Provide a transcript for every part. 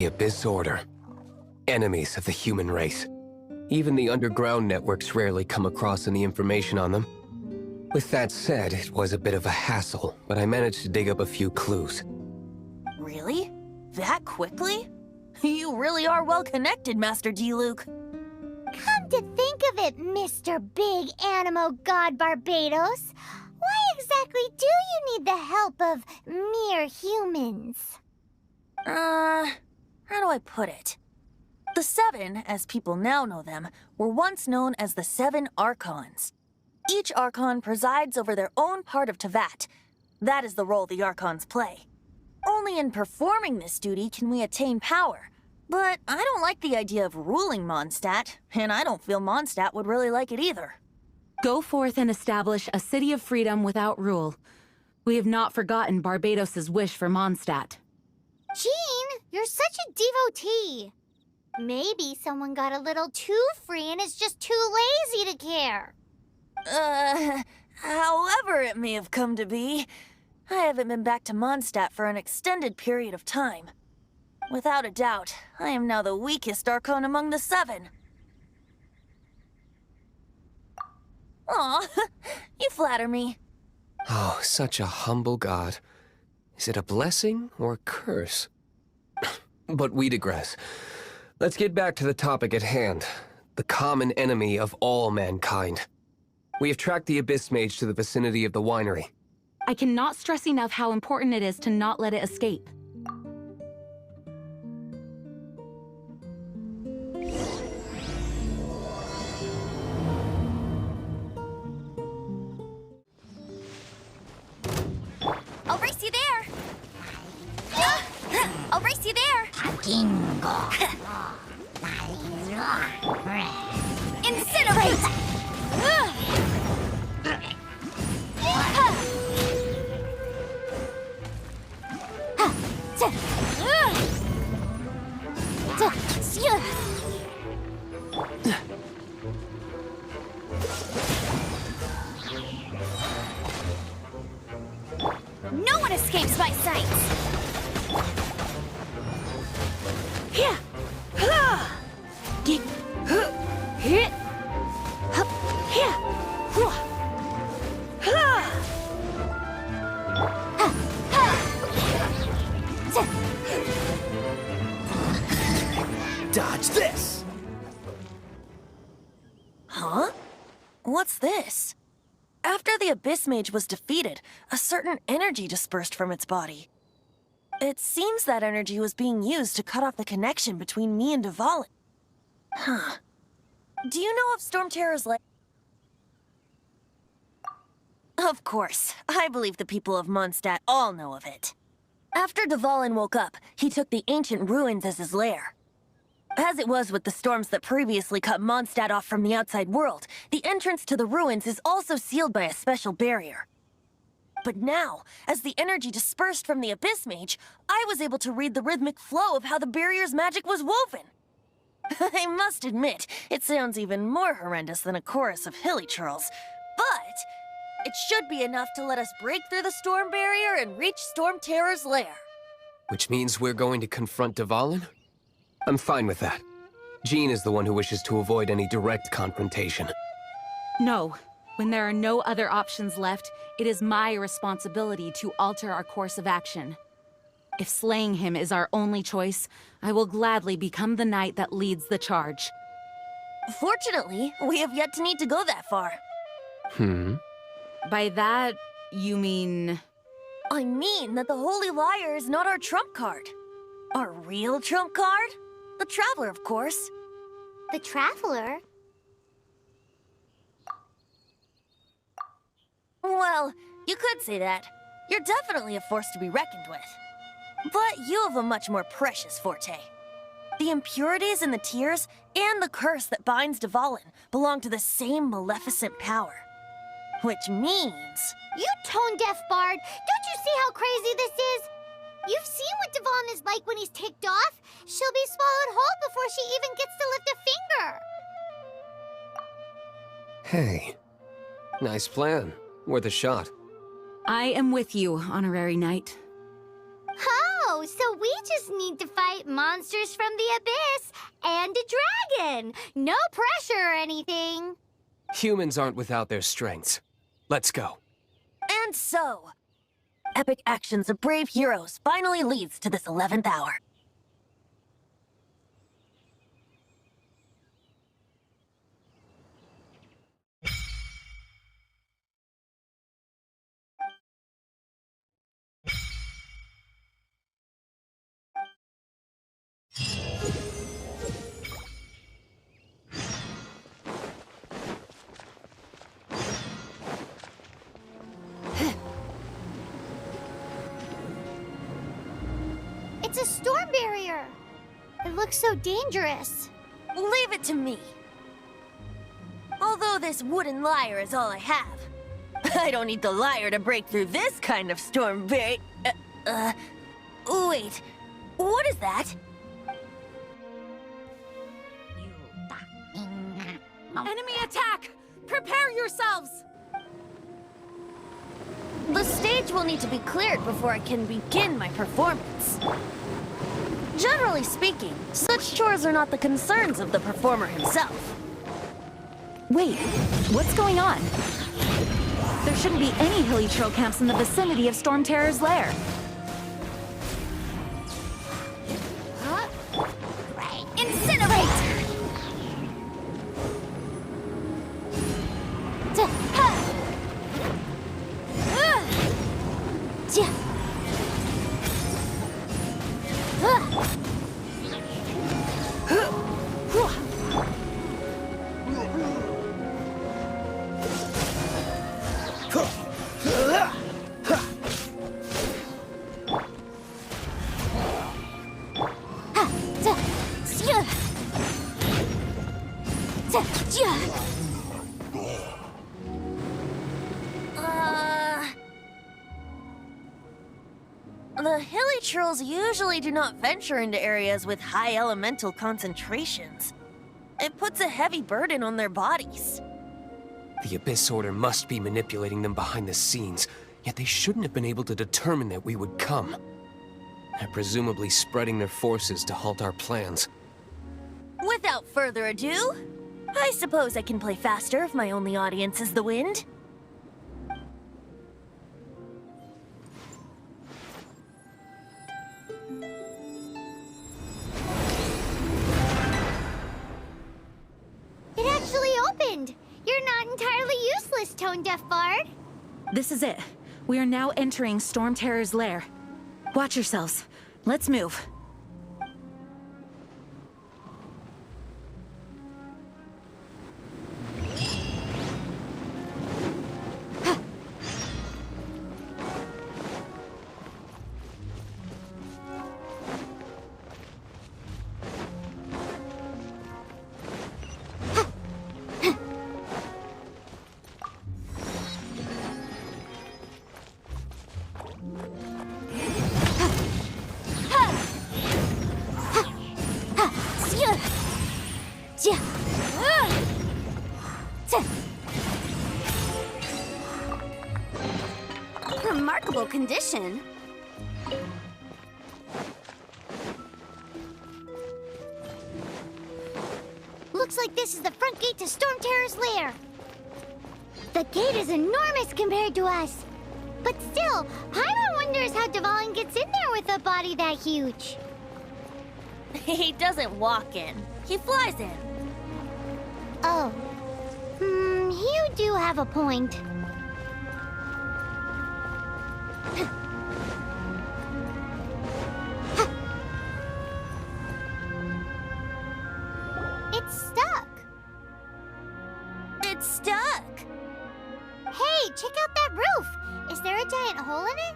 The Abyss Order. Enemies of the human race. Even the underground networks rarely come across any information on them. With that said, it was a bit of a hassle, but I managed to dig up a few clues. Really? That quickly? You really are well connected, Master Diluc. Come to think of it, Mr. Big Animo God Barbatos, why exactly do you need the help of mere humans? How do I put it? The Seven, as people now know them, were once known as the Seven Archons. Each Archon presides over their own part of Teyvat. That is the role the Archons play. Only in performing this duty can we attain power. But I don't like the idea of ruling Mondstadt, and I don't feel Mondstadt would really like it either. Go forth and establish a city of freedom without rule. We have not forgotten Barbatos' wish for Mondstadt. Jean, you're such a devotee. Maybe someone got a little too free and is just too lazy to care. However it may have come to be, I haven't been back to Mondstadt for an extended period of time. Without a doubt, I am now the weakest Archon among the Seven. Aw, you flatter me. Oh, such a humble god. Is it a blessing or a curse? But we digress. Let's get back to the topic at hand. The common enemy of all mankind. We have tracked the Abyss Mage to the vicinity of the winery. I cannot stress enough how important it is to not let it escape. I'll race you there. I'll race you there. Incinerate! No one escapes my sights! Dodge this! Huh? What's this? After the Abyss Mage was defeated, a certain energy dispersed from its body. It seems that energy was being used to cut off the connection between me and Dvalin. Huh. Do you know of Storm Terror's lair? Of course. I believe the people of Mondstadt all know of it. After Dvalin woke up, he took the ancient ruins as his lair. As it was with the storms that previously cut Mondstadt off from the outside world, the entrance to the ruins is also sealed by a special barrier. But now, as the energy dispersed from the Abyss Mage, I was able to read the rhythmic flow of how the barrier's magic was woven. I must admit, it sounds even more horrendous than a chorus of hilly churls, but it should be enough to let us break through the storm barrier and reach Storm Terror's lair. Which means we're going to confront Dvalin? I'm fine with that. Jean is the one who wishes to avoid any direct confrontation. No. When there are no other options left, it is my responsibility to alter our course of action. If slaying him is our only choice, I will gladly become the knight that leads the charge. Fortunately, we have yet to need to go that far. By that, you mean... I mean that the Holy Liar is not our trump card. Our real trump card? The Traveler, of course. The Traveler? Well, you could say that. You're definitely a force to be reckoned with. But you have a much more precious forte. The impurities in the tears and the curse that binds Dvalin belong to the same maleficent power. Which means... You tone-deaf bard! Don't you see how crazy this is? You've seen what Dvalin is like when he's ticked off. She'll be swallowed whole before she even gets to lift a finger. Hey. Nice plan. Worth a shot. I am with you, Honorary Knight. Oh, so we just need to fight monsters from the abyss and a dragon. No pressure or anything. Humans aren't without their strengths. Let's go. And so, epic actions of brave heroes finally leads to this 11th hour. It's a storm barrier. It looks so dangerous. Leave it to me. Although this wooden lyre is all I have, I don't need the lyre to break through this kind of storm wait, what is that? Enemy attack! Prepare yourselves! The stage will need to be cleared before I can begin my performance. Generally speaking, such chores are not the concerns of the performer himself. Wait, what's going on? There shouldn't be any hilichurl camps in the vicinity of Storm Terror's lair. Incinerate! The hilichurls usually do not venture into areas with high elemental concentrations. It puts a heavy burden on their bodies. The Abyss Order must be manipulating them behind the scenes, yet they shouldn't have been able to determine that we would come. They're presumably spreading their forces to halt our plans. Without further ado, I suppose I can play faster if my only audience is the wind. It actually opened! You're not entirely useless, Tone Deaf Bard. This is it. We are now entering Storm Terror's lair. Watch yourselves. Let's move. Remarkable condition. Looks like this is the front gate to Storm Terror's lair. The gate is enormous compared to us. But still, Paimon wonders how Dvalin gets in there with a body that huge. He doesn't walk in. He flies in. Oh. You do have a point. It's stuck. It's stuck. Hey, check out that roof. Is there a giant hole in it?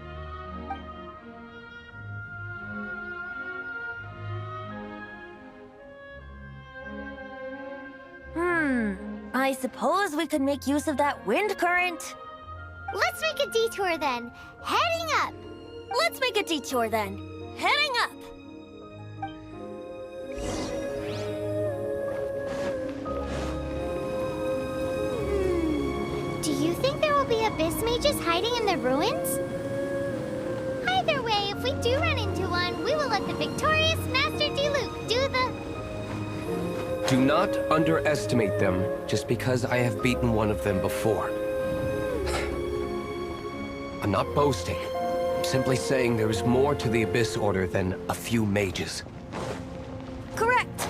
I suppose we could make use of that wind current. Let's make a detour then. Heading up. Let's make a detour then. Heading up. Do you think there will be abyss mages hiding in the ruins? Either way, if we do run into one, we will let the victorious Master Diluc do the... Do not underestimate them just because I have beaten one of them before. I'm not boasting. I'm simply saying there is more to the Abyss Order than a few mages. Correct.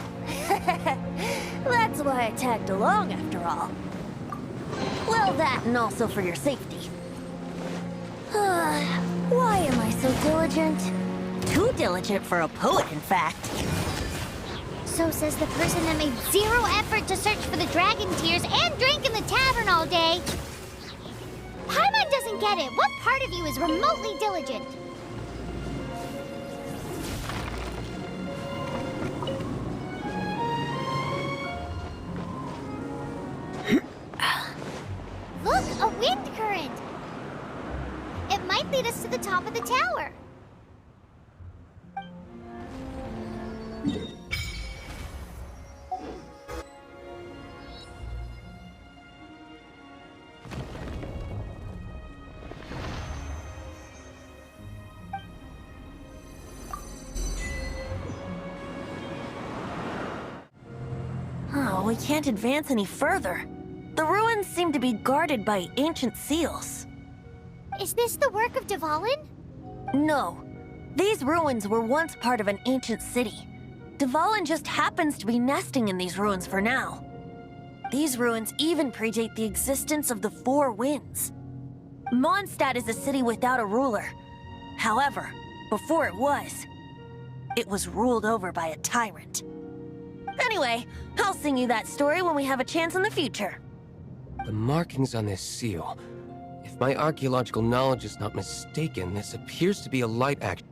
That's why I tagged along after all. Well, that and also for your safety. Why am I so diligent? Too diligent for a poet, in fact. So says the person that made zero effort to search for the dragon tears and drank in the tavern all day. Paimon doesn't get it. What part of you is remotely diligent? Look, a wind current. It might lead us to the top of the tower. Oh, we can't advance any further. The ruins seem to be guarded by ancient seals. Is this the work of Dvalin? No. These ruins were once part of an ancient city. Dvalin just happens to be nesting in these ruins for now. These ruins even predate the existence of the Four Winds. Mondstadt is a city without a ruler. However, before it was ruled over by a tyrant. Anyway, I'll sing you that story when we have a chance in the future. The markings on this seal. If my archaeological knowledge is not mistaken, this appears to be a light act.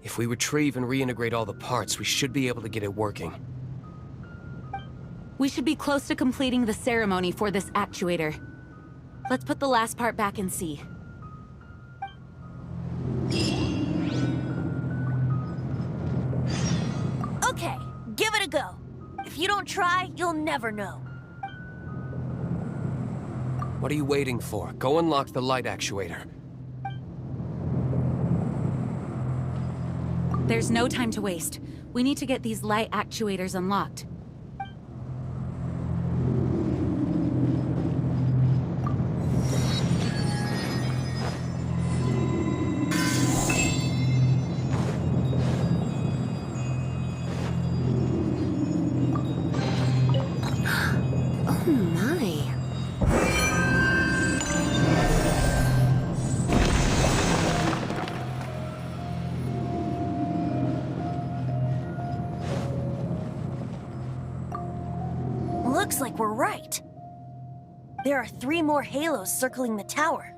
If we retrieve and reintegrate all the parts, we should be able to get it working. We should be close to completing the ceremony for this actuator. Let's put the last part back and see. Okay, give it a go. If you don't try, you'll never know. What are you waiting for? Go unlock the light actuator. There's no time to waste. We need to get these light actuators unlocked. Looks like we're right. There are 3 more halos circling the tower.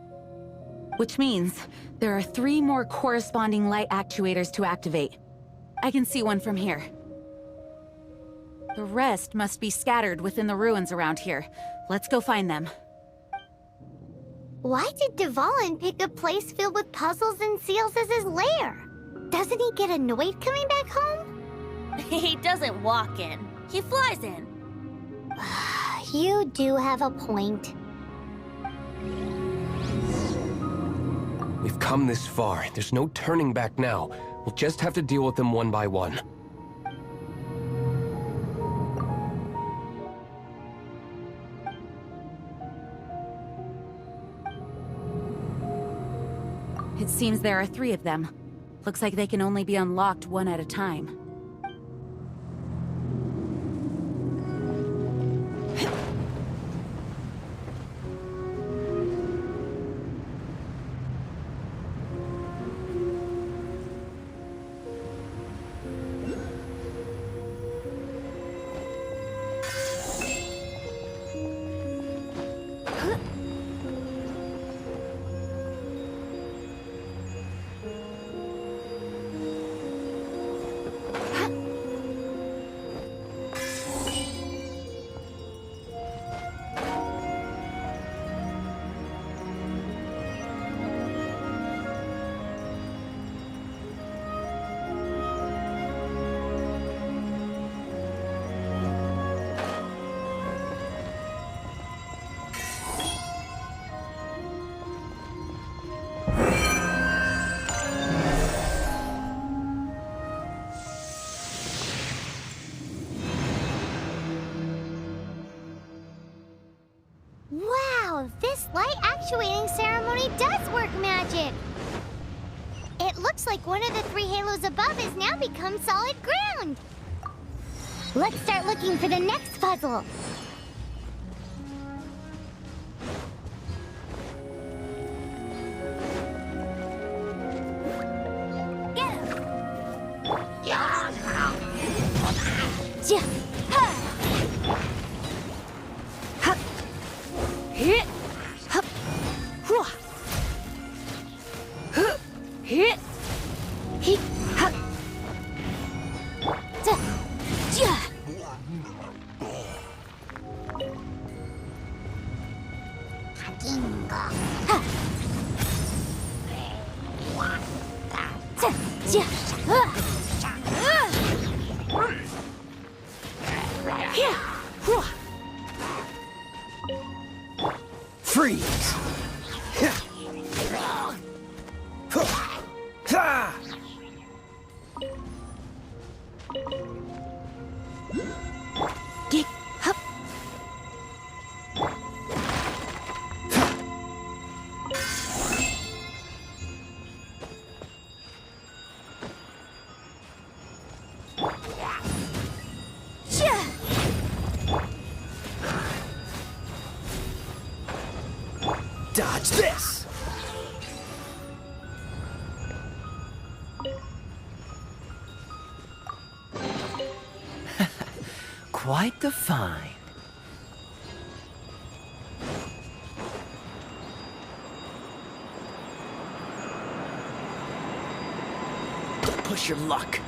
Which means there are 3 more corresponding light actuators to activate. I can see one from here. The rest must be scattered within the ruins around here. Let's go find them. Why did Dvalin pick a place filled with puzzles and seals as his lair? Doesn't he get annoyed coming back home? He doesn't walk in. He flies in. You do have a point. We've come this far. There's no turning back now. We'll just have to deal with them one by one. It seems there are 3 of them. Looks like they can only be unlocked one at a time. light actuating ceremony does work magic. It looks like one of the 3 halos above has now become solid ground. Let's start looking for the next puzzle. Get him! Ja. Ha. Hup. Hit. Hup. Hwah. Huh. Hit. Hit. Hup. Ja. Ja. Jingle. Ha. Ja. Ja. Here. Hwah. Freeze! Ha! Get. Hup. Ja. Dodge this! Quite the find. Push your luck.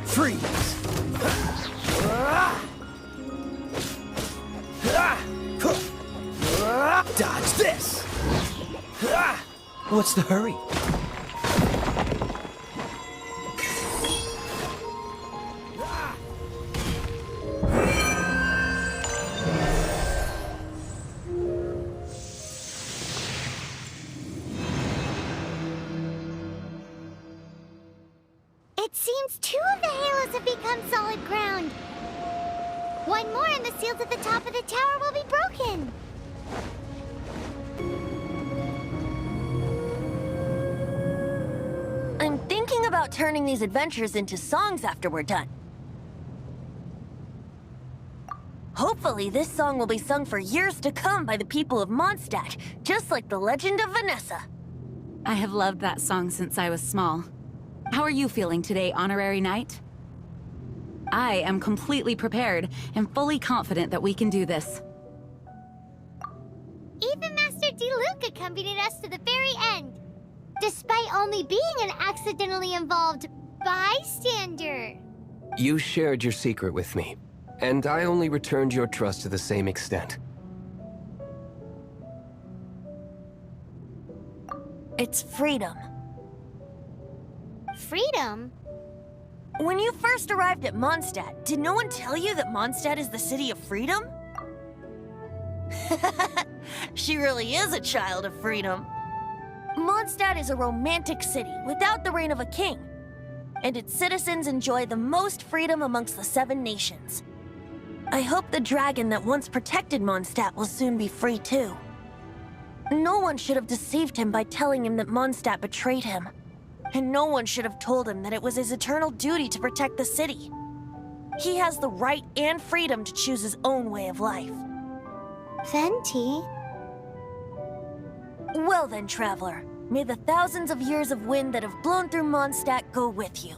Freeze! Dodge this! What's the hurry? It seems 2 of the halos have become solid ground. One more and the seals at the top of the tower will be broken. I'm thinking about turning these adventures into songs after we're done. Hopefully, this song will be sung for years to come by the people of Mondstadt, just like the legend of Vanessa. I have loved that song since I was small. How are you feeling today, Honorary Knight? I am completely prepared and fully confident that we can do this. Even Master D-Luke accompanied us to the very end, despite only being an accidentally involved bystander. You shared your secret with me, and I only returned your trust to the same extent. It's freedom. Freedom? When you first arrived at Mondstadt, did no one tell you that Mondstadt is the city of freedom? She really is a child of freedom. Mondstadt is a romantic city without the reign of a king, and its citizens enjoy the most freedom amongst the 7 nations. I hope the dragon that once protected Mondstadt will soon be free too. No one should have deceived him by telling him that Mondstadt betrayed him. And no one should have told him that it was his eternal duty to protect the city. He has the right and freedom to choose his own way of life. Venti, Well then, Traveler. May the thousands of years of wind that have blown through Mondstadt go with you.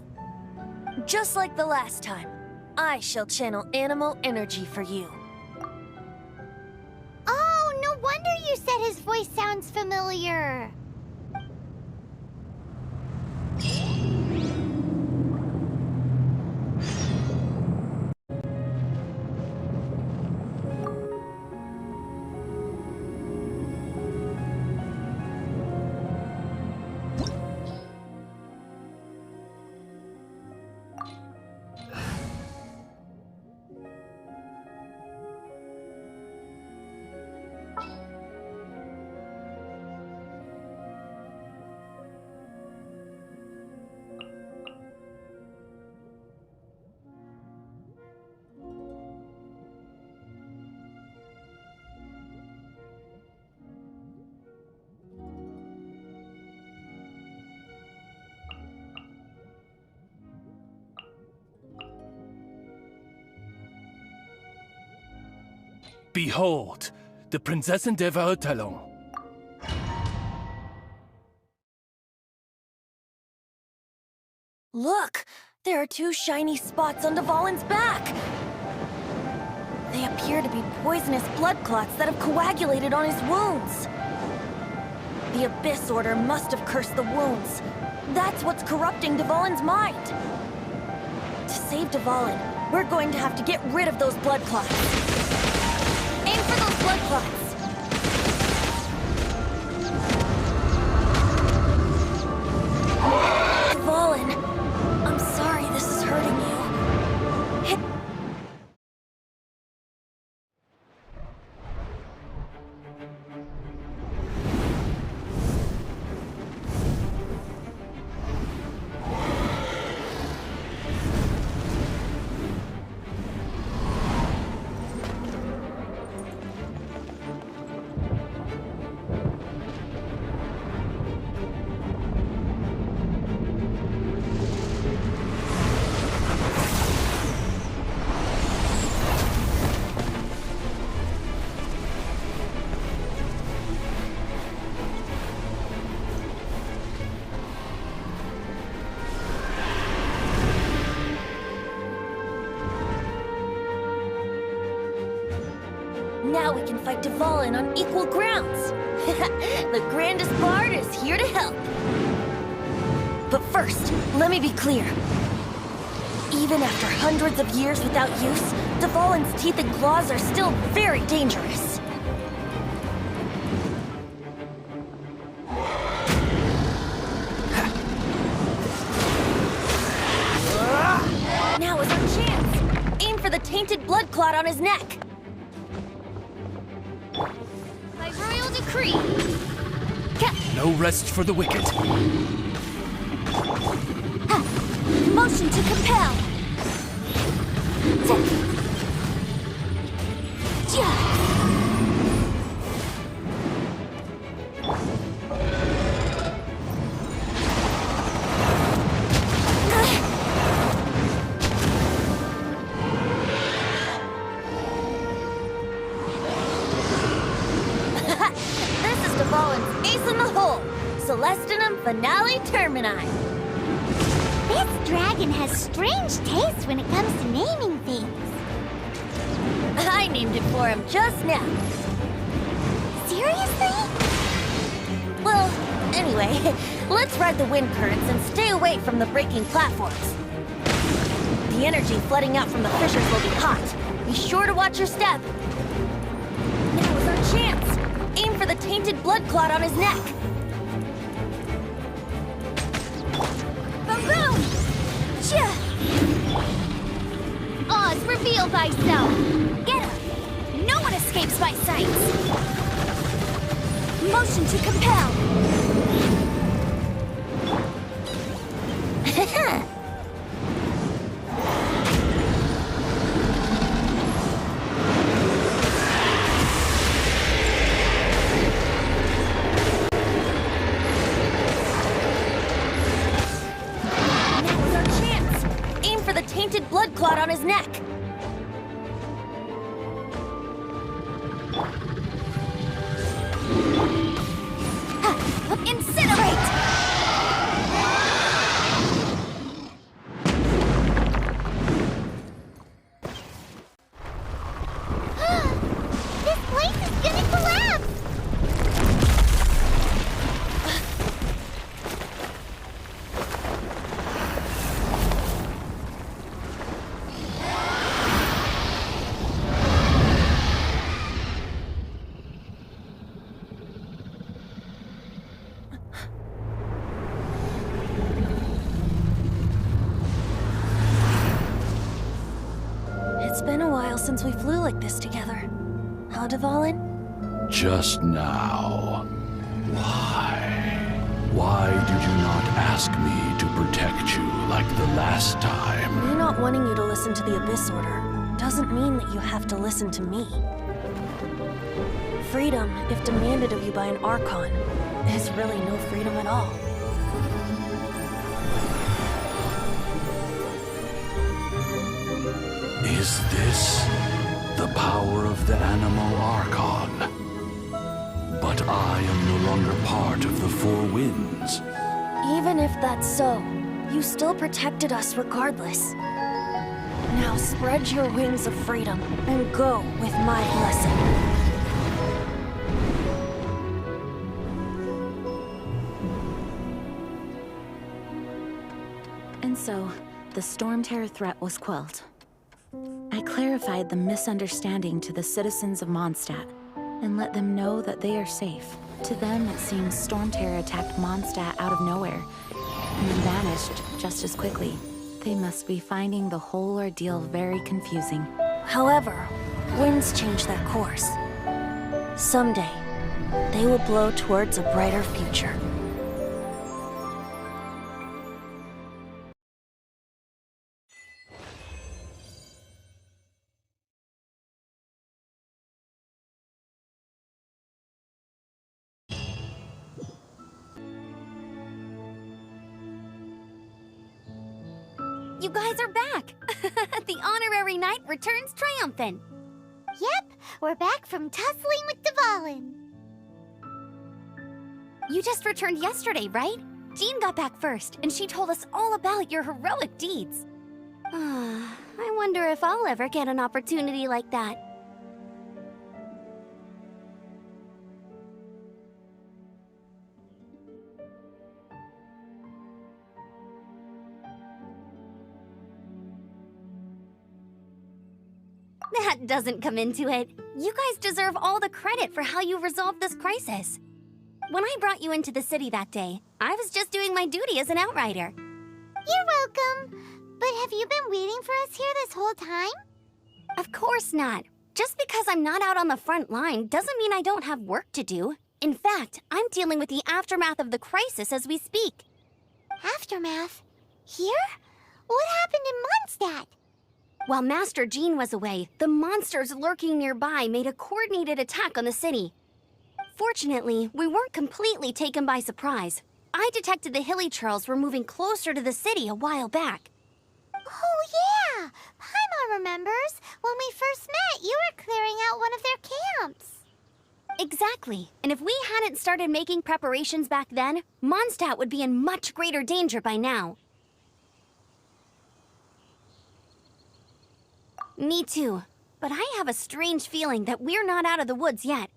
Just like the last time, I shall channel animal energy for you. Oh, no wonder you said his voice sounds familiar. Behold, the Prinzessin der Verurteilung. Look! There are two shiny spots on Dvalin's back! They appear to be poisonous blood clots that have coagulated on his wounds. The Abyss Order must have cursed the wounds. That's what's corrupting Dvalin's mind. To save Dvalin, we're going to have to get rid of those blood clots. Aim for those blood clots! Dvalin, I'm sorry this is hurting you. Hit. Now we can fight Dvalin on equal grounds. The grandest bard is here to help. But first, let me be clear. Even after hundreds of years without use, Dvalin's teeth and claws are still very dangerous. Now is our chance. Aim for the tainted blood clot on his neck. By royal decree. No rest for the wicked. Motion to compel. This is Dvalin's ace in the hole. Celestinum Finale Termini. This dragon has strange taste when it comes to naming things. I named it for him just now. Seriously? Well, anyway, let's ride the wind currents and stay away from the breaking platforms. The energy flooding out from the fissures will be hot. Be sure to watch your step. Now is our chance. Aim for the tainted blood clot on his neck. Boom! Oz, reveal thyself! Get him! No one escapes my sight! Motion to compel! Now is our chance. Aim for the tainted blood clot on his neck. Incinerate! This place is gonna collapse! It's been a while since we flew like this together. Huh, Dvalin? Just now. Why? Why did you not ask me to protect you like the last time? Me not wanting you to listen to the Abyss Order doesn't mean that you have to listen to me. Freedom, if demanded of you by an Archon, is really no freedom at all. Is this the power of the Animal Archon? But I am no longer part of the Four Winds. Even if that's so, you still protected us regardless. Now spread your wings of freedom and go with my blessing. And so, the Storm Terror threat was quelled. I clarified the misunderstanding to the citizens of Mondstadt and let them know that they are safe. To them, it seems Storm Terror attacked Mondstadt out of nowhere and then vanished just as quickly. They must be finding the whole ordeal very confusing. However, winds change their course. Someday, they will blow towards a brighter future. You guys are back! The honorary knight returns triumphant. Yep, we're back from tussling with Dvalin. You just returned yesterday, right? Jean got back first, and she told us all about your heroic deeds. I wonder if I'll ever get an opportunity like that. That doesn't come into it. You guys deserve all the credit for how you resolved this crisis. When I brought you into the city that day, I was just doing my duty as an outrider. You're welcome. But have you been waiting for us here this whole time? Of course not. Just because I'm not out on the front line doesn't mean I don't have work to do. In fact, I'm dealing with the aftermath of the crisis as we speak. Aftermath? Here? What happened in Mondstadt? While Master Jean was away, the monsters lurking nearby made a coordinated attack on the city. Fortunately, we weren't completely taken by surprise. I detected the Hilichurls were moving closer to the city a while back. Oh yeah! Paimon remembers. When we first met, you were clearing out one of their camps. Exactly. And if we hadn't started making preparations back then, Mondstadt would be in much greater danger by now. Me too. But I have a strange feeling that we're not out of the woods yet.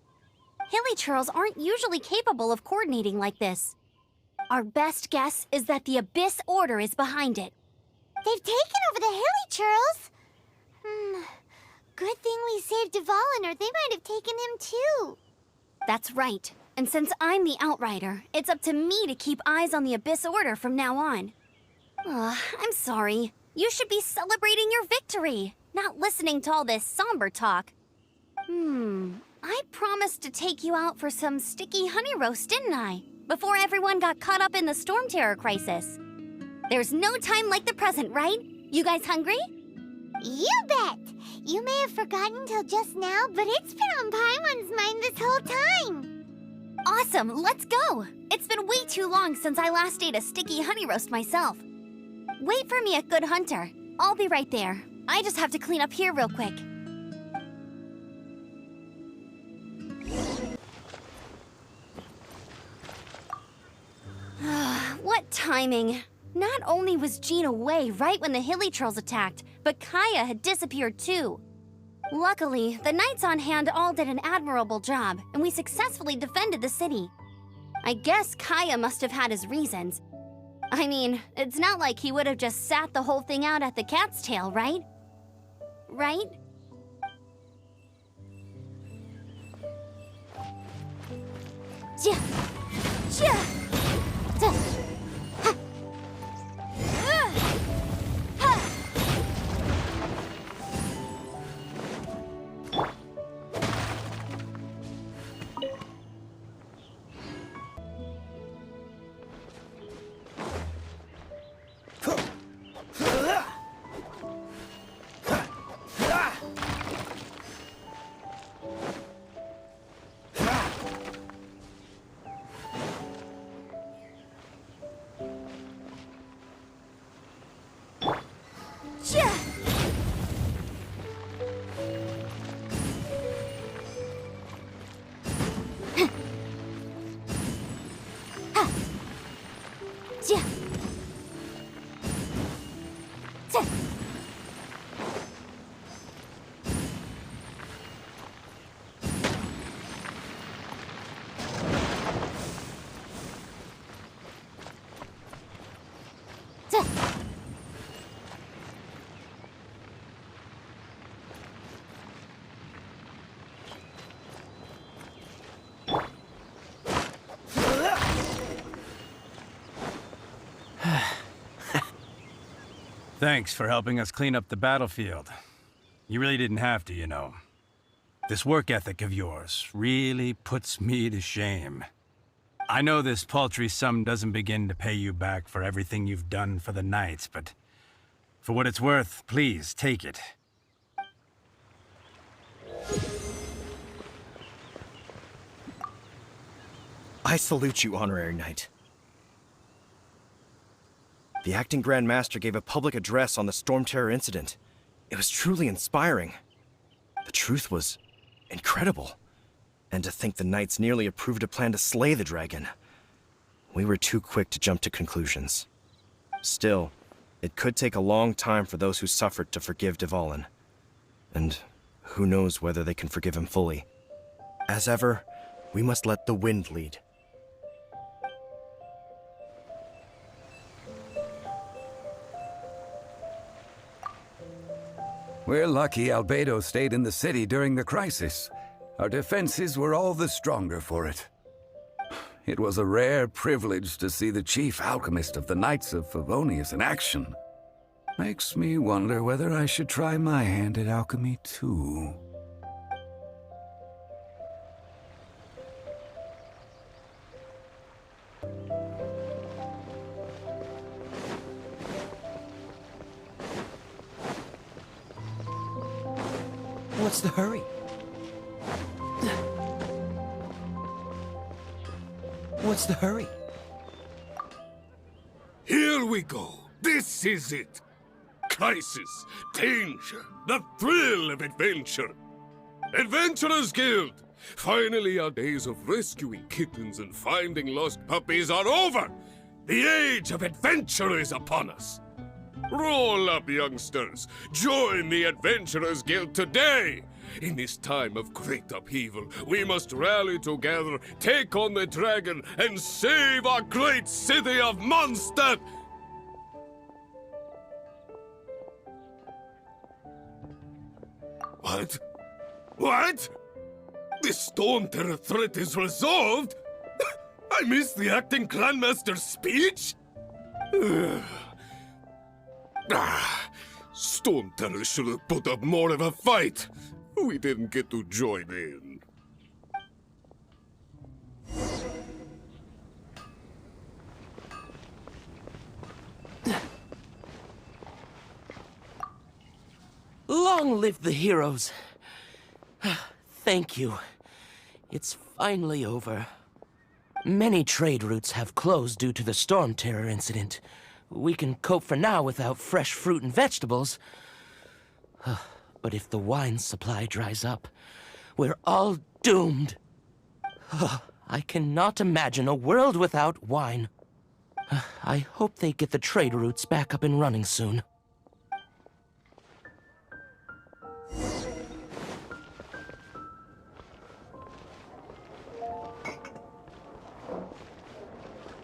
Hilichurls aren't usually capable of coordinating like this. Our best guess is that the Abyss Order is behind it. They've taken over the Hilichurls? Good thing we saved Dvalin, or they might have taken him too. That's right. And since I'm the Outrider, it's up to me to keep eyes on the Abyss Order from now on. I'm sorry. You should be celebrating your victory, not listening to all this somber talk. I promised to take you out for some sticky honey roast, didn't I? Before everyone got caught up in the Storm Terror crisis. There's no time like the present, right? You guys hungry? You bet! You may have forgotten till just now, but it's been on Paimon's mind this whole time. Awesome, let's go! It's been way too long since I last ate a sticky honey roast myself. Wait for me at Good Hunter. I'll be right there. I just have to clean up here real quick. timing. Not only was Jean away right when the Hilly Trolls attacked, but Kaya had disappeared too. Luckily, the knights on hand all did an admirable job, and we successfully defended the city. I guess Kaya must have had his reasons. I mean, it's not like he would have just sat the whole thing out at the Cat's Tail, right? Right? Yeah. Yeah. Thanks for helping us clean up the battlefield. You really didn't have to, you know. This work ethic of yours really puts me to shame. I know this paltry sum doesn't begin to pay you back for everything you've done for the Knights, but for what it's worth, please take it. I salute you, Honorary Knight. The Acting Grand Master gave a public address on the Storm Terror incident. It was truly inspiring. The truth was incredible. And to think the Knights nearly approved a plan to slay the dragon. We were too quick to jump to conclusions. Still, it could take a long time for those who suffered to forgive Dvalin. And who knows whether they can forgive him fully. As ever, we must let the wind lead. We're lucky Albedo stayed in the city during the crisis. Our defenses were all the stronger for it. It was a rare privilege to see the chief alchemist of the Knights of Favonius in action. Makes me wonder whether I should try my hand at alchemy too. What's the hurry? What's the hurry? Here we go. This is it. Crisis, danger, the thrill of adventure. Adventurers Guild! Finally, our days of rescuing kittens and finding lost puppies are over! The age of adventure is upon us! Roll up, youngsters! Join the Adventurers Guild today! In this time of great upheaval, we must rally together, take on the dragon, and save our great city of Mondstadt! What? What? The Storm Terror threat is resolved? I missed the Acting Grandmaster's speech? Storm Terror should have put up more of a fight. We didn't get to join in. Long live the heroes. Thank you. It's finally over. Many trade routes have closed due to the Storm Terror incident. We can cope for now without fresh fruit and vegetables. But if the wine supply dries up, we're all doomed. I cannot imagine a world without wine. I hope they get the trade routes back up and running soon.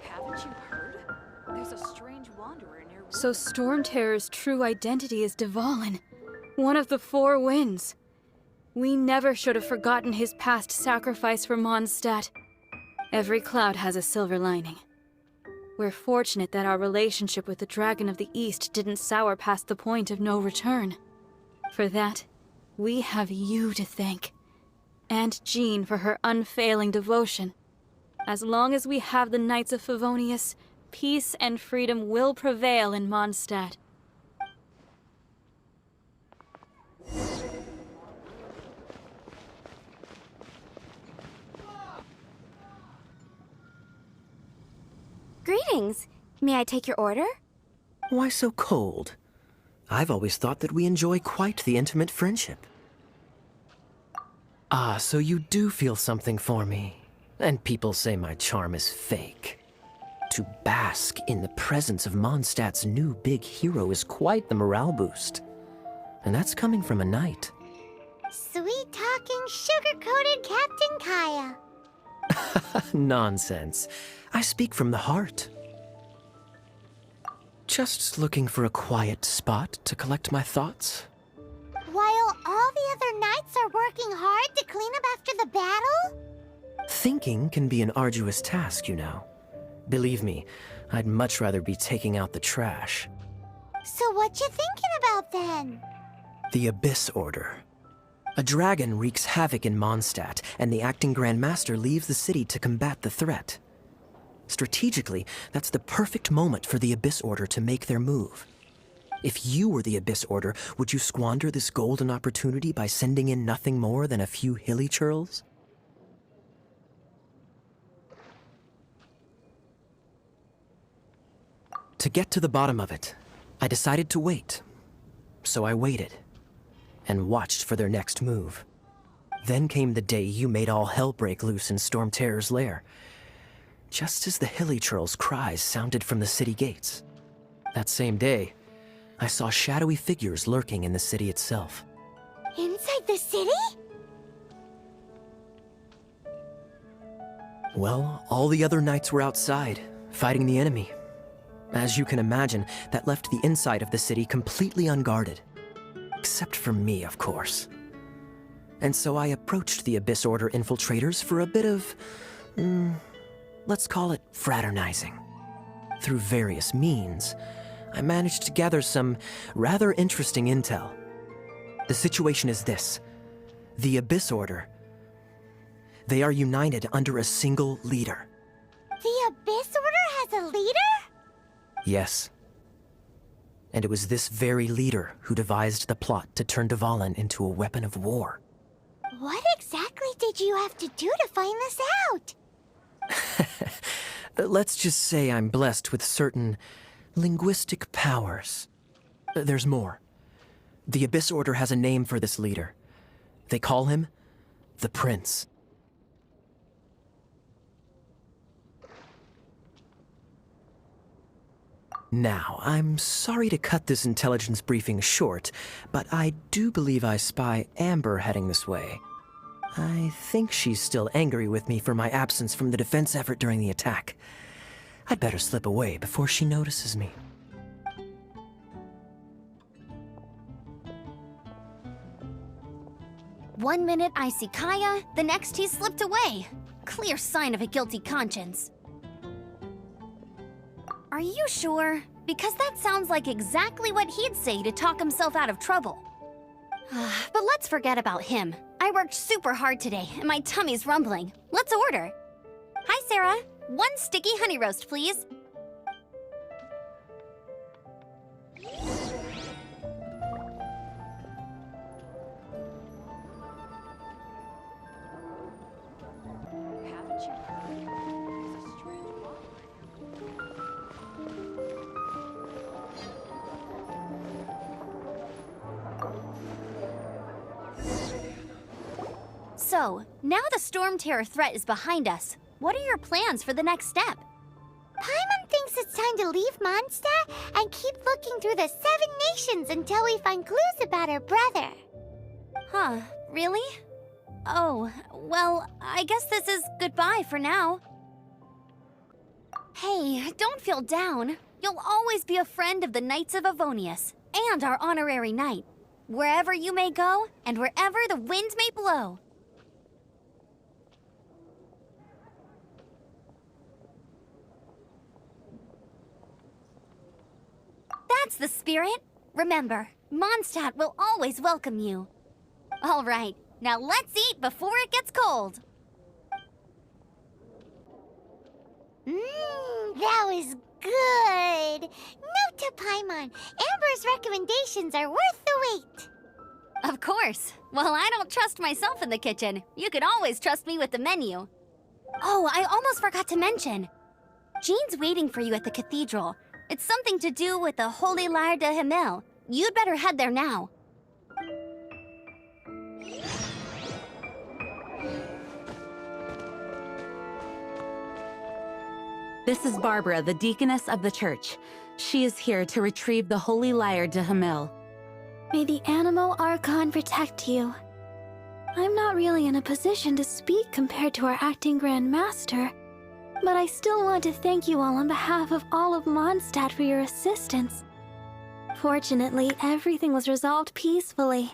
Haven't you heard? There's a strange wanderer near. So Stormterror's true identity is Dvalin, one of the Four Winds. We never should have forgotten his past sacrifice for Mondstadt. Every cloud has a silver lining. We're fortunate that our relationship with the Dragon of the East didn't sour past the point of no return. For that, we have you to thank. And Jean for her unfailing devotion. As long as we have the Knights of Favonius, peace and freedom will prevail in Mondstadt. Greetings. May I take your order? Why so cold? I've always thought that we enjoy quite the intimate friendship. Ah, so you do feel something for me. And people say my charm is fake. To bask in the presence of Mondstadt's new big hero is quite the morale boost. And that's coming from a knight. Sweet-talking, sugar-coated Captain Kaya. Nonsense. I speak from the heart. Just looking for a quiet spot to collect my thoughts. While all the other knights are working hard to clean up after the battle? Thinking can be an arduous task, you know. Believe me, I'd much rather be taking out the trash. So what you thinking about then? The Abyss Order. A dragon wreaks havoc in Mondstadt, and the acting Grand Master leaves the city to combat the threat. Strategically, that's the perfect moment for the Abyss Order to make their move. If you were the Abyss Order, would you squander this golden opportunity by sending in nothing more than a few hilly churls? To get to the bottom of it, I decided to wait. So I waited, and watched for their next move. Then came the day you made all hell break loose in Stormterror's lair, just as the hilly churl's cries sounded from the city gates. That same day, I saw shadowy figures lurking in the city itself. Inside the city? Well, all the other knights were outside, fighting the enemy. As you can imagine, that left the inside of the city completely unguarded. Except for me, of course. And so I approached the Abyss Order infiltrators for a bit of, let's call it fraternizing. Through various means, I managed to gather some rather interesting intel. The situation is this. The Abyss Order, they are united under a single leader. The Abyss Order has a leader? Yes. And it was this very leader who devised the plot to turn Dvalin into a weapon of war. What exactly did you have to do to find this out? Let's just say I'm blessed with certain linguistic powers. There's more. The Abyss Order has a name for this leader. They call him the Prince. Now, I'm sorry to cut this intelligence briefing short, but I do believe I spy Amber heading this way. I think she's still angry with me for my absence from the defense effort during the attack. I'd better slip away before she notices me. One minute I see Kaya, the next he's slipped away. Clear sign of a guilty conscience. Are you sure? Because that sounds like exactly what he'd say to talk himself out of trouble. But let's forget about him. I worked super hard today, and my tummy's rumbling. Let's order. Hi, Sarah. 1 sticky honey roast, please. So, now the Stormterror threat is behind us. What are your plans for the next step? Paimon thinks it's plan to leave Mondstadt and keep looking through the 7 nations until we find clues about her brother. Huh, really? Oh, well, I guess this is goodbye for now. Hey, don't feel down. You'll always be a friend of the Knights of Avonius, and our honorary knight. Wherever you may go, and wherever the wind may blow. That's the spirit. Remember, Mondstadt will always welcome you. All right, now let's eat before it gets cold. That was good. Note to Paimon, Amber's recommendations are worth the wait. Of course. Well, I don't trust myself in the kitchen. You can always trust me with the menu. Oh, I almost forgot to mention. Jean's waiting for you at the cathedral. It's something to do with the Holy Lyre de Himmel. You'd better head there now. This is Barbara, the deaconess of the church. She is here to retrieve the Holy Lyre de Himmel. May the Anemo Archon protect you. I'm not really in a position to speak compared to our acting Grand Master, but I still want to thank you all on behalf of all of Mondstadt for your assistance. Fortunately, everything was resolved peacefully.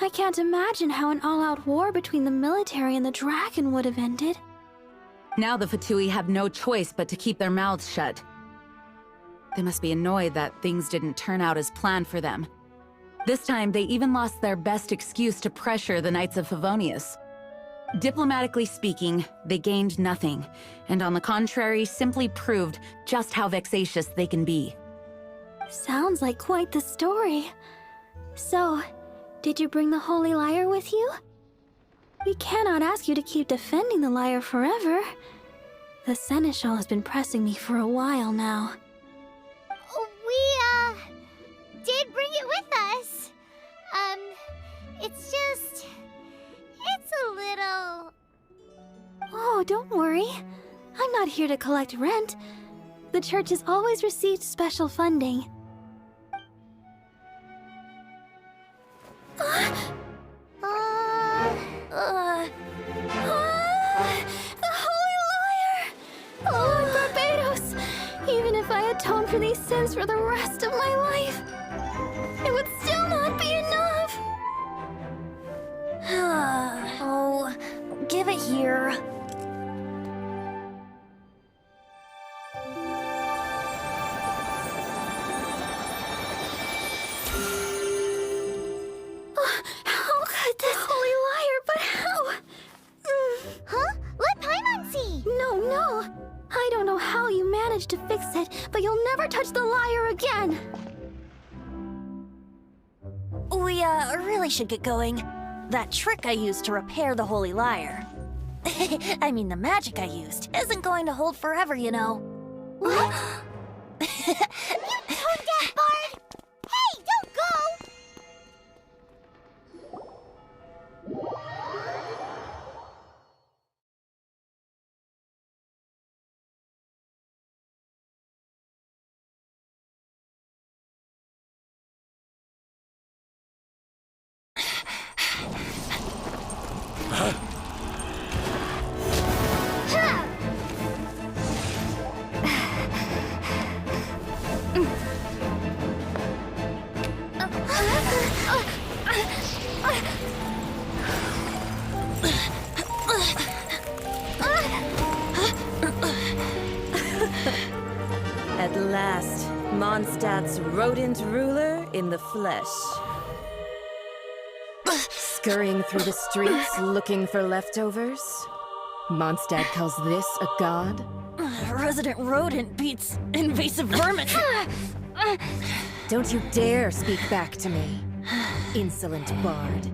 I can't imagine how an all-out war between the military and the dragon would have ended. Now the Fatui have no choice but to keep their mouths shut. They must be annoyed that things didn't turn out as planned for them. This time, they even lost their best excuse to pressure the Knights of Favonius. Diplomatically speaking, they gained nothing, and on the contrary, simply proved just how vexatious they can be. Sounds like quite the story. So, did you bring the Holy Lyre with you? We cannot ask you to keep defending the lyre forever. The Seneschal has been pressing me for a while now. We, did bring it with us. It's a little... Oh, don't worry. I'm not here to collect rent. The church has always received special funding. The Holy Lyre! Lord Barbatos! Even if I atone for these sins for the rest of my life, it would still not be enough! Oh, give it here. How could this Holy Lyre, but how? Huh? Let Paimon see! No. I don't know how you managed to fix it, but you'll never touch the lyre again! We, really should get going. That trick I used to repair the Holy Lyre. I mean, the magic I used isn't going to hold forever, you know. What? You tone-deaf bard! Hey, don't go! At last, Mondstadt's rodent ruler in the flesh. Scurrying through the streets looking for leftovers? Mondstadt calls this a god? Resident rodent beats invasive vermin. Don't you dare speak back to me, insolent bard.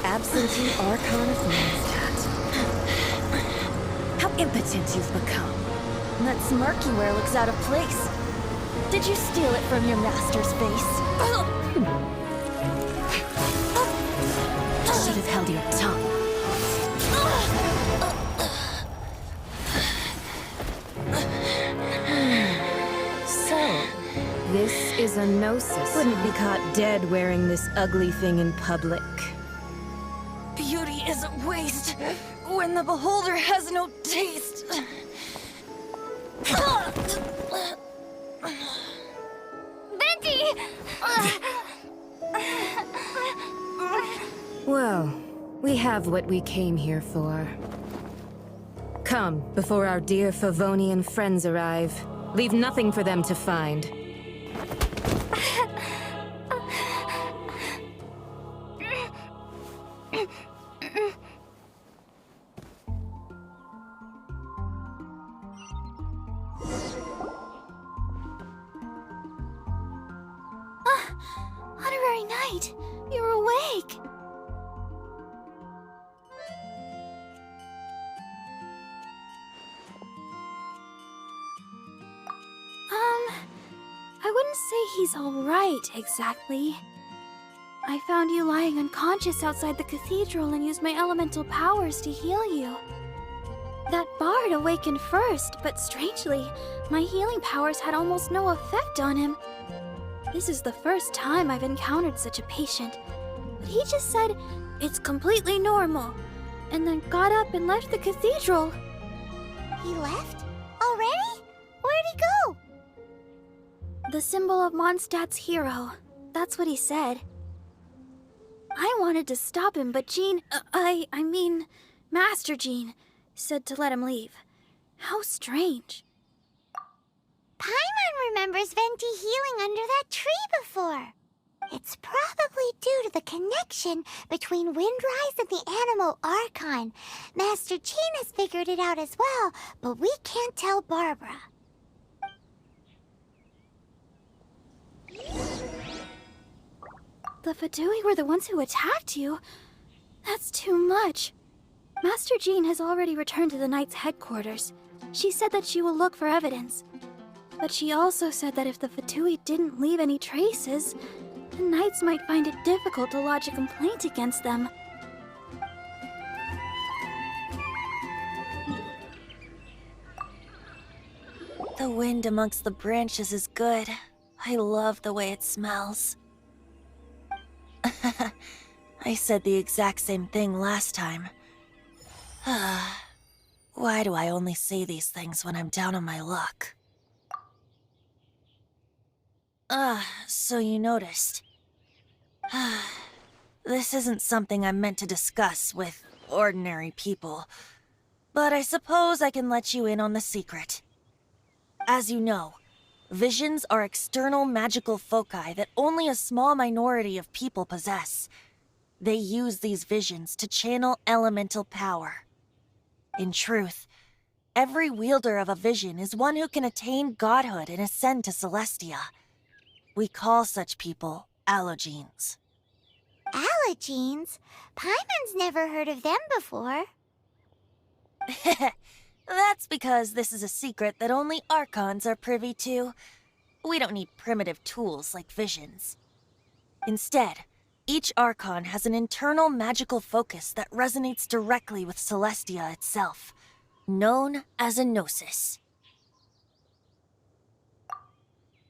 Absentee Archon of Mondstadt. How impotent you've become. That smirk you wear looks out of place. Did you steal it from your master's face? Should have held your tongue. is a gnosis. Wouldn't be caught dead wearing this ugly thing in public. Beauty is a waste when the beholder has no taste. Venti! Well, we have what we came here for. Come, before our dear Favonian friends arrive. Leave nothing for them to find. Honorary Knight, you're awake. I wouldn't say he's alright, exactly. I found you lying unconscious outside the cathedral and used my elemental powers to heal you. That bard awakened first, but strangely, my healing powers had almost no effect on him. This is the first time I've encountered such a patient, but he just said, "It's completely normal," and then got up and left the cathedral. He left? Already? Where'd he go? The symbol of Mondstadt's hero. That's what he said. I wanted to stop him, but Jean, I mean, Master Jean, said to let him leave. How strange. Paimon remembers Venti healing under that tree before. It's probably due to the connection between Windrise and the Animal Archon. Master Jean has figured it out as well, but we can't tell Barbara. The Fatui were the ones who attacked you? That's too much. Master Jean has already returned to the Knight's headquarters. She said that she will look for evidence. But she also said that if the Fatui didn't leave any traces, the Knights might find it difficult to lodge a complaint against them. The wind amongst the branches is good. I love the way it smells. I said the exact same thing last time. Why do I only say these things when I'm down on my luck? So you noticed. This isn't something I'm meant to discuss with ordinary people, but I suppose I can let you in on the secret. As you know, visions are external magical foci that only a small minority of people possess. They use these visions to channel elemental power. In truth, every wielder of a vision is one who can attain godhood and ascend to Celestia. We call such people Allogenes. Allogenes? Paimon's never heard of them before. That's because this is a secret that only Archons are privy to. We don't need primitive tools like visions. Instead, each Archon has an internal magical focus that resonates directly with Celestia itself, known as a gnosis.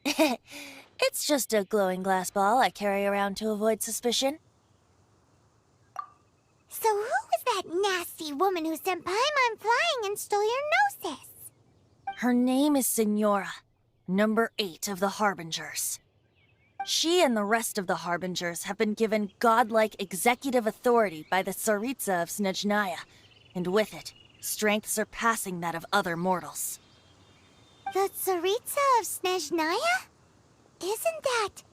It's just a glowing glass ball I carry around to avoid suspicion. So who was that nasty woman who sent Paimon flying and stole your gnosis? Her name is Signora, number 8 of the Harbingers. She and the rest of the Harbingers have been given godlike executive authority by the Tsaritsa of Snezhnaya, and with it, strength surpassing that of other mortals. The Tsaritsa of Snezhnaya? Isn't that...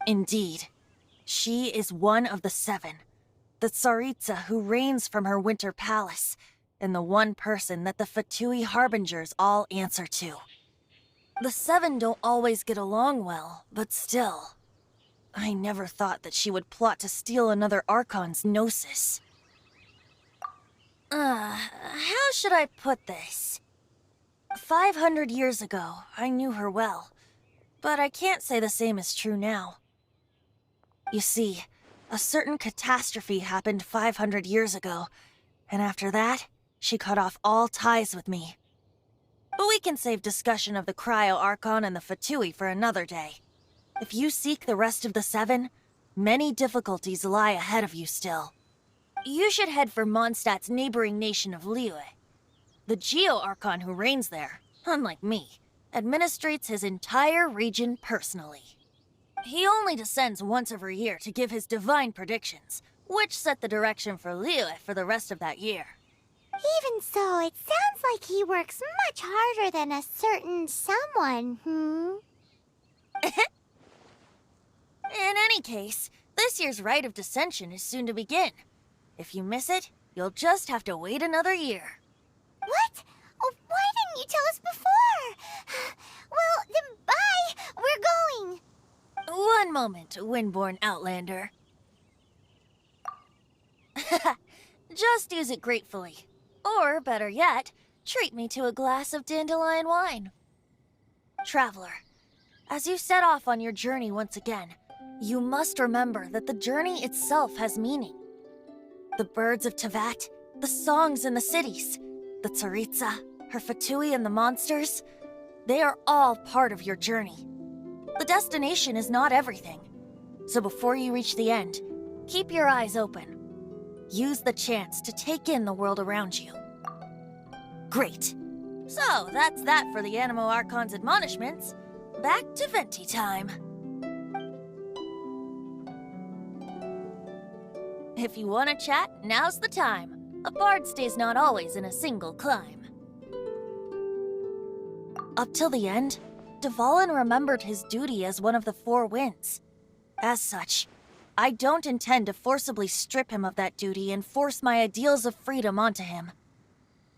Indeed. She is one of the 7, the Tsaritsa who reigns from her winter palace, and the one person that the Fatui Harbingers all answer to. The 7 don't always get along well, but still. I never thought that she would plot to steal another Archon's gnosis. How should I put this? 500 years ago, I knew her well, but I can't say the same is true now. You see, a certain catastrophe happened 500 years ago, and after that, she cut off all ties with me. But we can save discussion of the Cryo Archon and the Fatui for another day. If you seek the rest of the seven, many difficulties lie ahead of you still. You should head for Mondstadt's neighboring nation of Liyue. The Geo-Archon who reigns there, unlike me, administrates his entire region personally. He only descends once every year to give his divine predictions, which set the direction for Liyue for the rest of that year. Even so, it sounds like he works much harder than a certain someone, In any case, this year's Rite of Descension is soon to begin. If you miss it, you'll just have to wait another year. What? Oh, why didn't you tell us before? Well, then bye! We're going! One moment, Windborn Outlander. Just use it gratefully. Or, better yet, treat me to a glass of dandelion wine. Traveler, as you set off on your journey once again, you must remember that the journey itself has meaning. The birds of Teyvat, the songs in the cities, the Tsaritsa, her Fatui and the monsters, they are all part of your journey. The destination is not everything. So before you reach the end, keep your eyes open. Use the chance to take in the world around you. Great. So, that's that for the Anemo Archon's admonishments. Back to Venti time. If you want to chat, now's the time. A bard stays not always in a single climb. Up till the end, Dvalin remembered his duty as one of the Four Winds. As such, I don't intend to forcibly strip him of that duty and force my ideals of freedom onto him.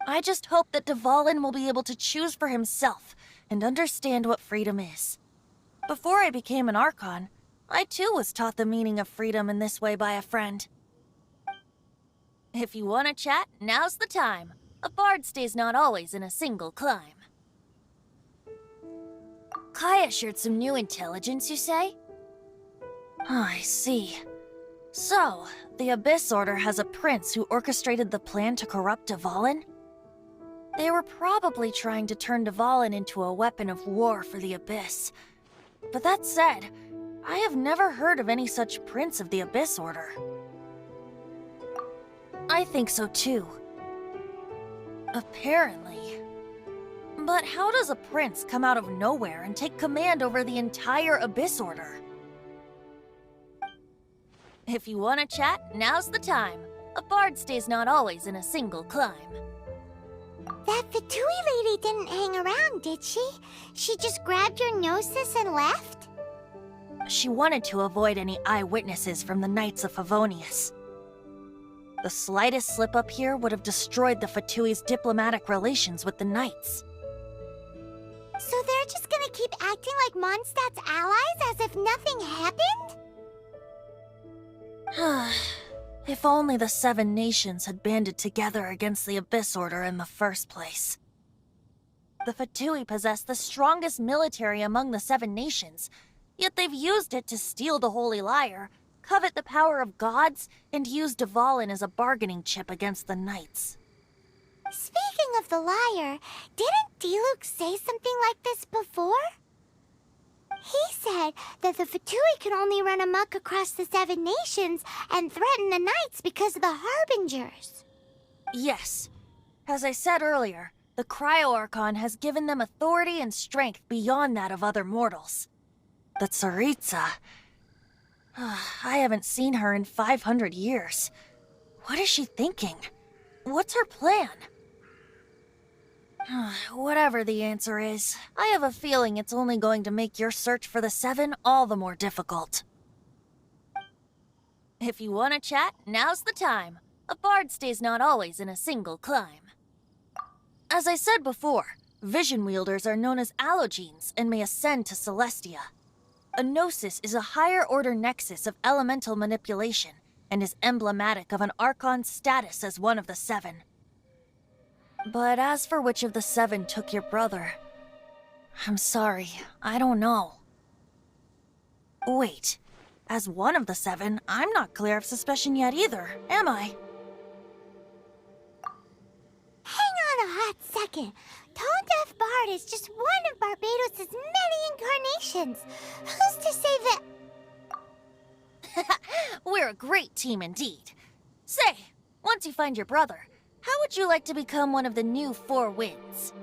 I just hope that Dvalin will be able to choose for himself and understand what freedom is. Before I became an Archon, I too was taught the meaning of freedom in this way by a friend. If you want to chat, now's the time. A bard stays not always in a single climb. Kaya shared some new intelligence, you say? Oh, I see. So, the Abyss Order has a prince who orchestrated the plan to corrupt Dvalin? They were probably trying to turn Dvalin into a weapon of war for the Abyss. But that said, I have never heard of any such prince of the Abyss Order. I think so too. Apparently. But how does a prince come out of nowhere and take command over the entire Abyss Order? If you want to chat, now's the time. A bard stays not always in a single climb. That Fatui lady didn't hang around, did she? She just grabbed your gnosis and left? She wanted to avoid any eyewitnesses from the Knights of Favonius. The slightest slip-up here would have destroyed the Fatui's diplomatic relations with the Knights. So they're just gonna keep acting like Mondstadt's allies as if nothing happened? If only the Seven Nations had banded together against the Abyss Order in the first place. The Fatui possess the strongest military among the Seven Nations, yet they've used it to steal the Holy Lyre, covet the power of gods, and use Dvalin as a bargaining chip against the Knights. Speaking of the lyre, didn't Diluc say something like this before? He said that the Fatui can only run amok across the Seven Nations and threaten the Knights because of the Harbingers. Yes. As I said earlier, the Cryo-Archon has given them authority and strength beyond that of other mortals. The Tsaritsa... I haven't seen her in 500 years. What is she thinking? What's her plan? Whatever the answer is, I have a feeling it's only going to make your search for the Seven all the more difficult. If you want to chat, now's the time. A bard stays not always in a single climb. As I said before, vision wielders are known as allogenes and may ascend to Celestia. A gnosis is a higher-order nexus of elemental manipulation and is emblematic of an Archon's status as one of the Seven. But as for which of the Seven took your brother, I'm sorry, I don't know. Wait, as one of the Seven, I'm not clear of suspicion yet either, am I? Hang on a hot second. Tone Deaf Death Bard is just one of Barbados' many incarnations. Who's to say that... We're a great team indeed. Say, once you find your brother, how would you like to become one of the new Four Winds?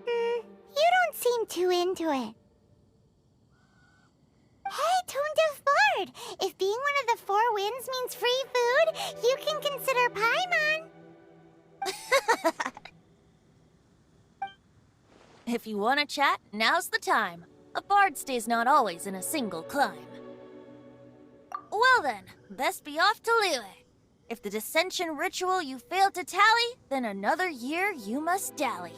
You don't seem too into it. Hey, Tone Deaf Bard! If being one of the Four Winds means free food, you can consider Paimon. If you want to chat, now's the time. A bard stays not always in a single climb. Well then, best be off to Liyue. If the dissension ritual you failed to tally, then another year you must dally.